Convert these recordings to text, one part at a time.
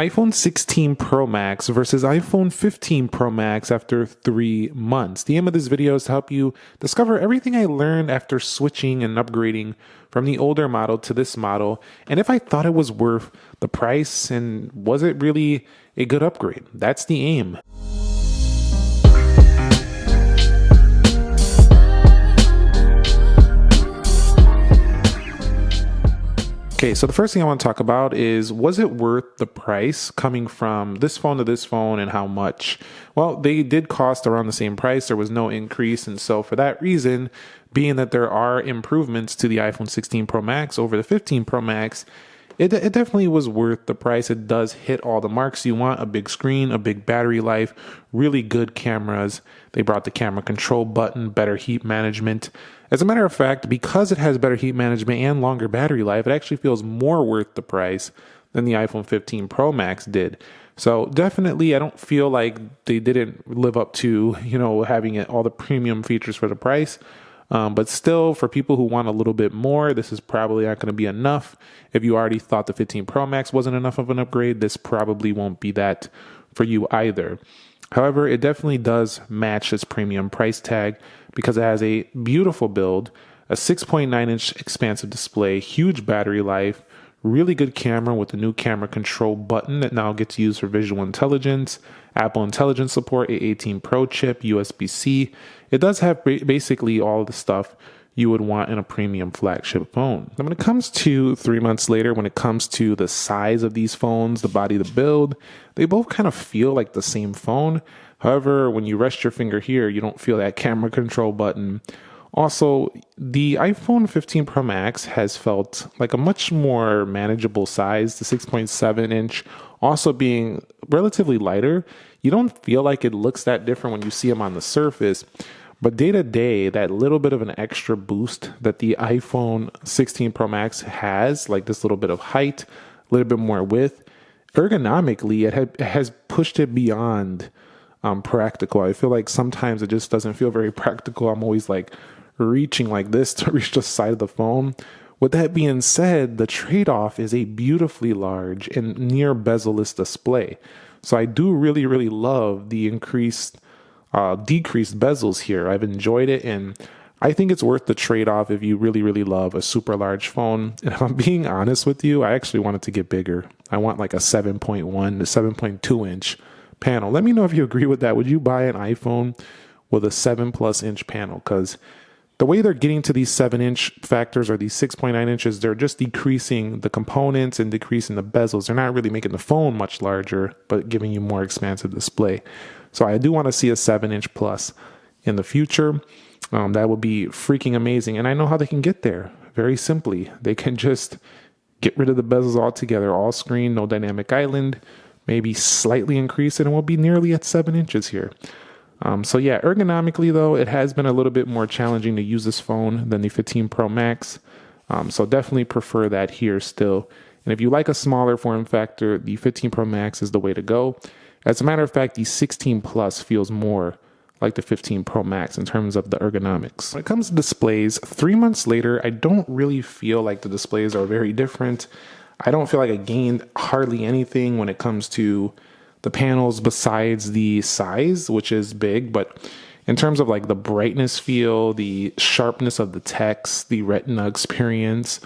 iPhone 16 Pro Max versus iPhone 15 Pro Max after 3 months. The aim of this video is to help you discover everything I learned after switching and upgrading from the older model to this model, and if I thought it was worth the price and was it really a good upgrade. That's the aim. Okay, so the first thing I want to talk about is, was it worth the price coming from this phone to this phone and how much? Well, they did cost around the same price. There was no increase. And so for that reason, being that there are improvements to the iPhone 16 Pro Max over the 15 Pro Max, it definitely was worth the price. It does hit all the marks you want: a big screen, a big battery life, really good cameras. They brought the camera control button, better heat management. As a matter of fact, because it has better heat management and longer battery life, it actually feels more worth the price than the iPhone 15 Pro Max did. So definitely, I don't feel like they didn't live up to, having all the premium features for the price. But still, for people who want a little bit more, this is probably not going to be enough. If you already thought the 15 Pro Max wasn't enough of an upgrade, this probably won't be that for you either. However, it definitely does match its premium price tag because it has a beautiful build, a 6.9-inch expansive display, huge battery life, really good camera with the new camera control button that now gets used for visual intelligence, Apple Intelligence support, A18 Pro chip, USB-C. It does have basically all of the stuff you would want in a premium flagship phone. Now, when it comes to 3 months later, when it comes to the size of these phones, the body, the build, they both kind of feel like the same phone. However, when you rest your finger here, you don't feel that camera control button. Also, the iPhone 15 Pro Max has felt like a much more manageable size, the 6.7-inch also being relatively lighter. You don't feel like it looks that different when you see them on the surface. But day to day, that little bit of an extra boost that the iPhone 16 Pro Max has, like this little bit of height, a little bit more width, ergonomically, it has pushed it beyond practical. I feel like sometimes it just doesn't feel very practical. I'm always like reaching like this to reach the side of the phone. With that being said, the trade-off is a beautifully large and near bezel-less display. So I do really, really love the decreased bezels here. I've enjoyed it, and I think it's worth the trade-off if you really, really love a super large phone. And if I'm being honest with you, I actually want it to get bigger. I want like a 7.1 to 7.2 inch panel. Let me know if you agree with that. Would you buy an iPhone with a 7+ inch panel? Because the way they're getting to these 7-inch factors or these 6.9 inches, they're just decreasing the components and decreasing the bezels. They're not really making the phone much larger, but giving you more expansive display. So I do want to see a 7-inch plus in the future. That would be freaking amazing. And I know how they can get there very simply. They can just get rid of the bezels altogether, all screen, no dynamic island, maybe slightly increase it, and we'll be nearly at 7 inches here. So yeah, ergonomically though, it has been a little bit more challenging to use this phone than the 15 Pro Max. So definitely prefer that here still. And if you like a smaller form factor, the 15 Pro Max is the way to go. As a matter of fact, the 16 Plus feels more like the 15 Pro Max in terms of the ergonomics. When it comes to displays, 3 months later, I don't really feel like the displays are very different. I don't feel like I gained hardly anything when it comes to the panels besides the size, which is big, but in terms of like the brightness feel, the sharpness of the text, the retina experience,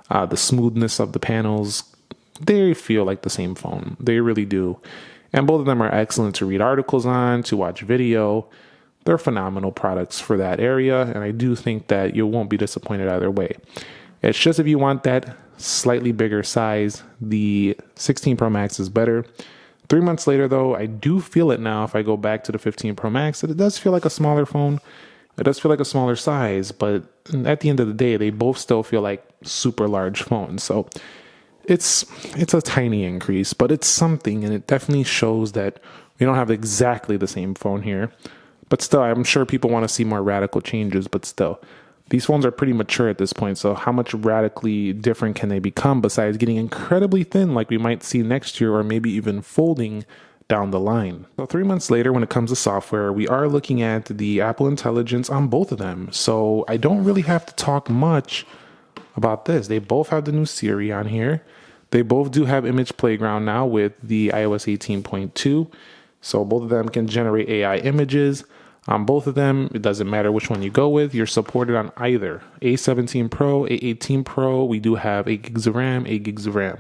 the smoothness of the panels, they feel like the same phone. They really do. And both of them are excellent to read articles on, to watch video. They're phenomenal products for that area, and I do think that you won't be disappointed either way. It's just if you want that slightly bigger size, the 16 Pro Max is better. 3 months later, though, I do feel it now if I go back to the 15 Pro Max that it does feel like a smaller phone. It does feel like a smaller size, but at the end of the day, they both still feel like super large phones. So it's a tiny increase, but it's something, and it definitely shows that we don't have exactly the same phone here. But still, I'm sure people want to see more radical changes, but still, these phones are pretty mature at this point, so how much radically different can they become besides getting incredibly thin like we might see next year, or maybe even folding down the line? So 3 months later, when it comes to software, we are looking at the Apple Intelligence on both of them. So I don't really have to talk much about this. They both have the new Siri on here. They both do have image playground now with the iOS 18.2. So both of them can generate AI images. On both of them, it doesn't matter which one you go with. You're supported on either A17 Pro, A18 Pro. We do have 8 gigs of RAM, 8 gigs of RAM.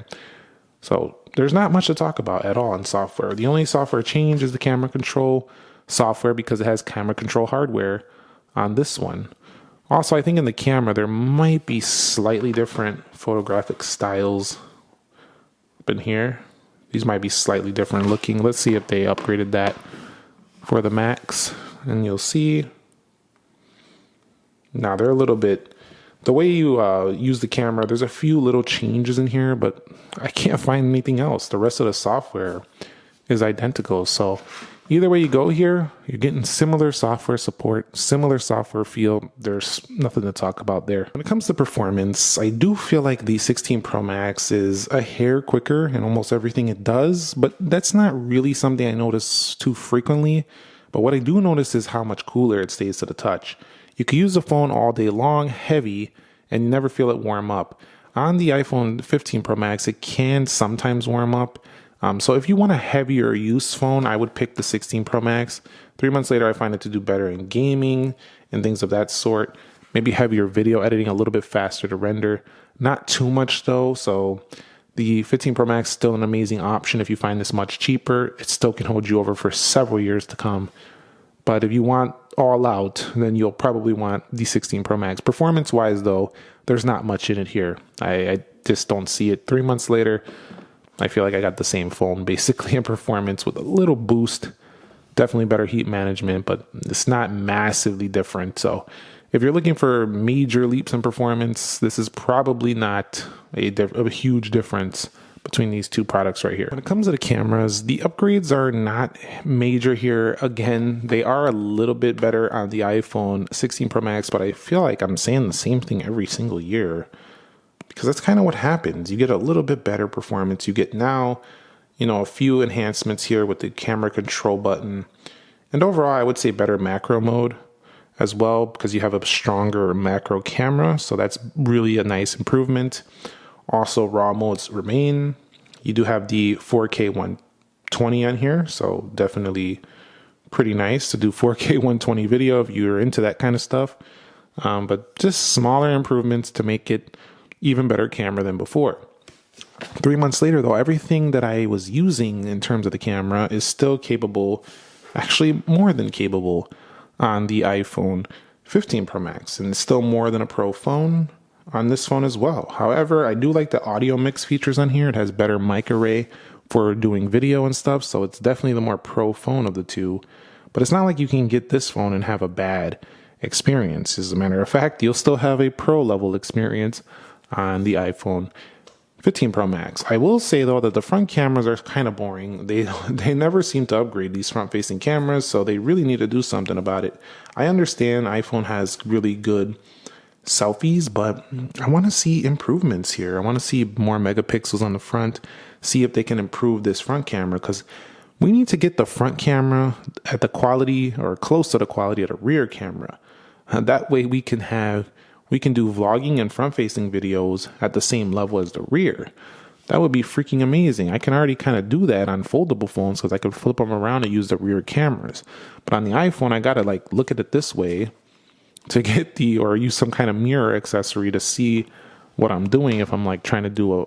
So there's not much to talk about at all in software. The only software change is the camera control software because it has camera control hardware on this one. Also, I think in the camera, there might be slightly different photographic styles up in here. These might be slightly different looking. Let's see if they upgraded that for the Max. And you'll see. Now, they're a little bit... The way you use the camera, there's a few little changes in here, but I can't find anything else. The rest of the software is identical. So either way you go here, you're getting similar software support, similar software feel. There's nothing to talk about there. When it comes to performance, I do feel like the 16 Pro Max is a hair quicker in almost everything it does, but that's not really something I notice too frequently. But what I do notice is how much cooler it stays to the touch. You can use the phone all day long, heavy, and you never feel it warm up. On the iPhone 15 Pro Max, it can sometimes warm up. So if you want a heavier use phone, I would pick the 16 Pro Max. 3 months later, I find it to do better in gaming and things of that sort. Maybe heavier video editing, a little bit faster to render. Not too much though, so the 15 Pro Max is still an amazing option if you find this much cheaper. It still can hold you over for several years to come. But if you want all out, then you'll probably want the 16 Pro Max. Performance-wise, though, there's not much in it here. I just don't see it. 3 months later, I feel like I got the same phone, basically, in performance with a little boost. Definitely better heat management, but it's not massively different. So if you're looking for major leaps in performance, this is probably not a huge difference between these two products right here. When it comes to the cameras, the upgrades are not major here. Again, they are a little bit better on the iPhone 16 Pro Max, but I feel like I'm saying the same thing every single year because that's kind of what happens. You get a little bit better performance. You get now, a few enhancements here with the camera control button. And overall, I would say better macro mode as well because you have a stronger macro camera. So that's really a nice improvement. Also, RAW modes remain. You do have the 4K 120 on here, so definitely pretty nice to do 4K 120 video if you're into that kind of stuff. But just smaller improvements to make it even better camera than before. 3 months later, though, everything that I was using in terms of the camera is still capable, actually more than capable, on the iPhone 15 Pro Max, and it's still more than a Pro phone on this phone as well. However, I do like the audio mix features on here. It has better mic array for doing video and stuff, so it's definitely the more pro phone of the two. But it's not like you can get this phone and have a bad experience. As a matter of fact, you'll still have a pro level experience on the iPhone 15 Pro Max. I will say though that the front cameras are kind of boring. They never seem to upgrade these front facing cameras, so they really need to do something about it. I understand iPhone has really good selfies, but I want to see improvements here. I want to see more megapixels on the front, see if they can improve this front camera, because we need to get the front camera at the quality or close to the quality of the rear camera. That way we can do vlogging and front facing videos at the same level as the rear. That would be freaking amazing. I can already kind of do that on foldable phones because I can flip them around and use the rear cameras. But on the iPhone, I got to look at it this way to get or use some kind of mirror accessory to see what I'm doing if I'm trying to do a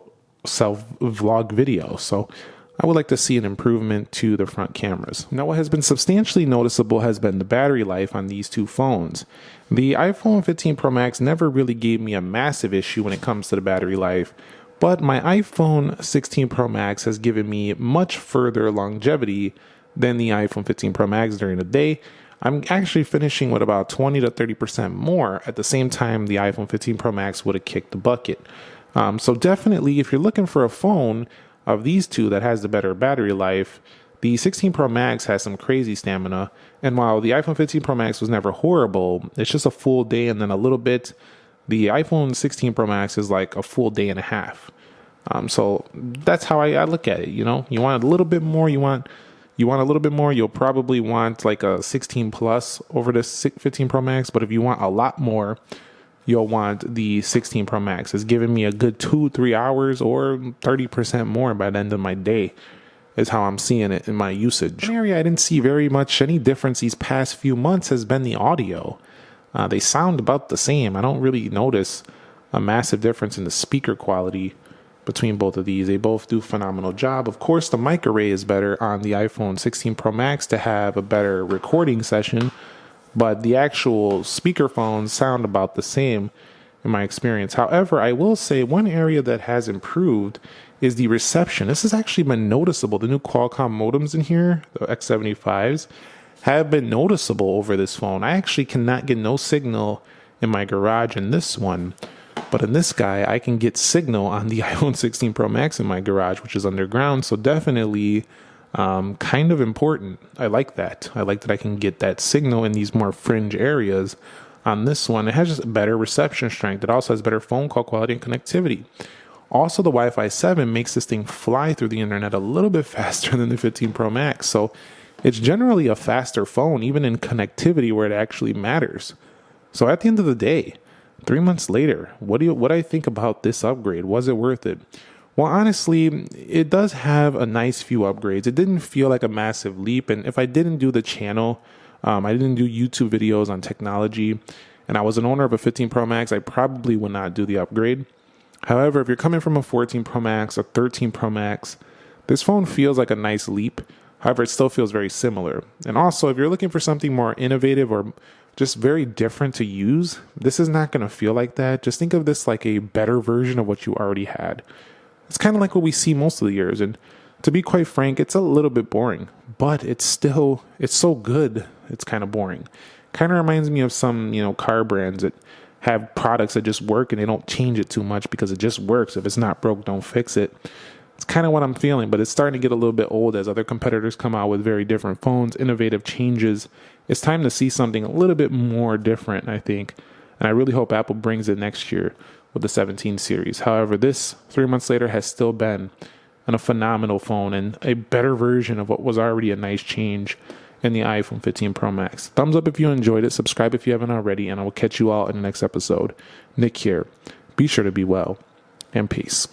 self vlog video. So I would like to see an improvement to the front cameras. Now, what has been substantially noticeable has been the battery life on these two phones. The iPhone 15 Pro Max never really gave me a massive issue when it comes to the battery life, but my iPhone 16 Pro Max has given me much further longevity than the iPhone 15 Pro Max during the day. I'm actually finishing with about 20 to 30% more at the same time the iPhone 15 Pro Max would have kicked the bucket. So definitely, if you're looking for a phone of these two that has the better battery life, the 16 Pro Max has some crazy stamina. And while the iPhone 15 Pro Max was never horrible, it's just a full day and then a little bit. The iPhone 16 Pro Max is like a full day and a half. So that's how I look at it. You want a little bit more, you want a little bit more, you'll probably want like a 16 Plus over this 15 Pro Max. But if you want a lot more, you'll want the 16 Pro Max. It's giving me a good 2-3 hours or 30% more by the end of my day is how I'm seeing it in my usage. One area I didn't see very much any difference these past few months has been the audio. They sound about the same. I don't really notice a massive difference in the speaker quality between both of these. They both do a phenomenal job. Of course, the mic array is better on the iPhone 16 Pro Max to have a better recording session, but the actual speaker phones sound about the same in my experience. However, I will say one area that has improved is the reception. This has actually been noticeable. The new Qualcomm modems in here, the X75s, have been noticeable over this phone. I actually cannot get no signal in my garage in this one, but in this guy, I can get signal on the iPhone 16 Pro Max in my garage, which is underground. So definitely kind of important. I like that. I like that I can get that signal in these more fringe areas. On this one, it has just better reception strength. It also has better phone call quality and connectivity. Also, the Wi-Fi 7 makes this thing fly through the internet a little bit faster than the 15 Pro Max. So it's generally a faster phone, even in connectivity where it actually matters. So at the end of the day, 3 months later, what do I think about this upgrade? Was it worth it? Well, honestly, it does have a nice few upgrades. It didn't feel like a massive leap. And if I didn't do the channel, I didn't do YouTube videos on technology, and I was an owner of a 15 Pro Max, I probably would not do the upgrade. However, if you're coming from a 14 Pro Max, a 13 Pro Max, this phone feels like a nice leap. However, it still feels very similar. And also, if you're looking for something more innovative or just very different to use, this is not going to feel like that. Just think of this like a better version of what you already had. It's kind of like what we see most of the years. And to be quite frank, it's a little bit boring, but it's so good. It's kind of boring. Kind of reminds me of some, car brands that have products that just work and they don't change it too much because it just works. If it's not broke, don't fix it. It's kind of what I'm feeling, but it's starting to get a little bit old as other competitors come out with very different phones, innovative changes. It's time to see something a little bit more different, I think. And I really hope Apple brings it next year with the 17 series. However, this 3 months later has still been a phenomenal phone and a better version of what was already a nice change in the iPhone 15 Pro Max. Thumbs up if you enjoyed it. Subscribe if you haven't already, and I will catch you all in the next episode. Nick here. Be sure to be well, and peace.